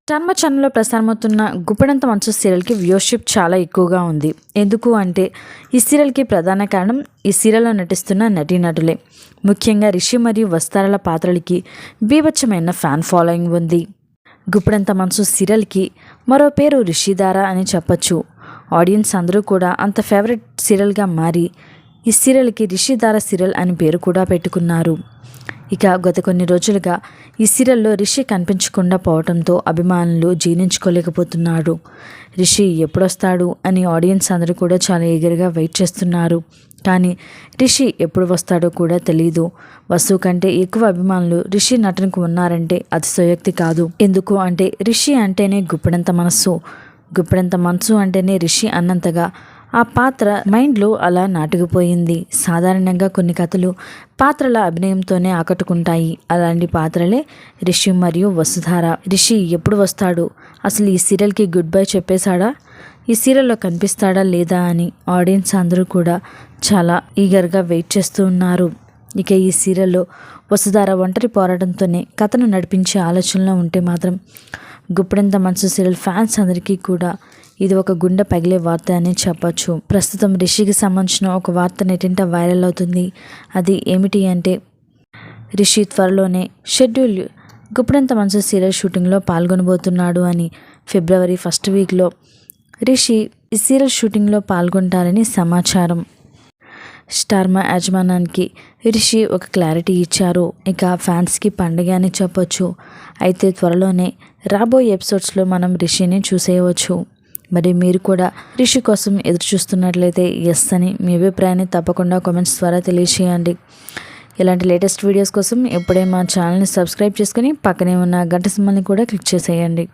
Star మా ఛానల్లో ప్రసారమవుతున్న గుప్పెడంత మనసు సీరియల్కి వ్యూవర్షిప్ చాలా ఎక్కువగా ఉంది. ఎందుకు అంటే ఈ సీరియల్కి ప్రధాన కారణం ఈ సీరియల్లో నటిస్తున్న నటీనటులే. ముఖ్యంగా రిషి మరియు వస్తారాల పాత్రలకి బీభత్సమైన ఫ్యాన్ ఫాలోయింగ్ ఉంది. గుప్పెడంత మనసు సీరియల్కి మరో పేరు రిషిధార అని చెప్పచ్చు. ఆడియన్స్ అందరూ కూడా అంత ఫేవరెట్ సీరియల్గా మారి ఈ సీరియల్కి రిషిధార సీరియల్ అని పేరు కూడా పెట్టుకున్నారు. ఇక గత కొన్ని రోజులుగా ఈ సీరియల్లో రిషి కనిపించకుండా పోవడంతో అభిమానులు జీర్ణించుకోలేకపోతున్నారు. రిషి ఎప్పుడొస్తాడు అని ఆడియన్స్ అందరూ కూడా చాలా ఈగర్గా వెయిట్ చేస్తున్నారు. కానీ రిషి ఎప్పుడు వస్తాడో కూడా తెలియదు. వసు కంటే ఎక్కువ అభిమానులు రిషి నటనకు ఉన్నారంటే అతిశయోక్తి కాదు. ఎందుకు అంటే రిషి అంటేనే గుప్పెడంత మనసు, గుప్పెడంత మనసు అంటేనే రిషి అన్నంతగా ఆ పాత్ర మైండ్లో అలా నాటుకుపోయింది. సాధారణంగా కొన్ని కథలు పాత్రల అభినయంతోనే ఆకట్టుకుంటాయి. అలాంటి పాత్రలే రిషి మరియు వసుధార. రిషి ఎప్పుడు వస్తాడు, అసలు ఈ సీరియల్కి గుడ్ బై చెప్పేశాడా, ఈ సీరియల్లో కనిపిస్తాడా లేదా అని ఆడియన్స్ అందరూ కూడా చాలా ఈగర్గా వెయిట్ చేస్తూ ఉన్నారు. ఇక ఈ సీరియల్లో వసుధార ఒంటరి పోరాటంతోనే కథను నడిపించే ఆలోచనలో ఉంటే మాత్రం గుప్పెడంత మనసు సీరియల్ ఫ్యాన్స్ అందరికీ కూడా ఇది ఒక గుండె పగిలే వార్త అని చెప్పచ్చు. ప్రస్తుతం రిషికి సంబంధించిన ఒక వార్త నెట్టింట వైరల్ అవుతుంది. అది ఏమిటి అంటే రిషి త్వరలోనే షెడ్యూల్ గుప్పెడంత మనసు సీరియల్ షూటింగ్లో పాల్గొనబోతున్నాడు అని. ఫిబ్రవరి 1st వీక్లో రిషి ఈ సీరియల్ షూటింగ్లో పాల్గొంటారని సమాచారం. స్టార్ మా యాజమాన్యానికి రిషి ఒక క్లారిటీ ఇచ్చారు. ఇక ఫ్యాన్స్కి పండుగ అని చెప్పొచ్చు. అయితే త్వరలోనే రాబోయే ఎపిసోడ్స్లో మనం రిషిని చూసేయవచ్చు. మరి మీరు కూడా రిషి కోసం ఎదురు చూస్తున్నట్లయితే ఎస్ అని మీ అభిప్రాయాన్ని తప్పకుండా కామెంట్స్ ద్వారా తెలియచేయండి. ఇలాంటి లేటెస్ట్ వీడియోస్ కోసం ఇప్పుడే మా ఛానల్ని సబ్స్క్రైబ్ చేసుకుని పక్కనే ఉన్న గంట సింబల్ని కూడా క్లిక్ చేసేయండి.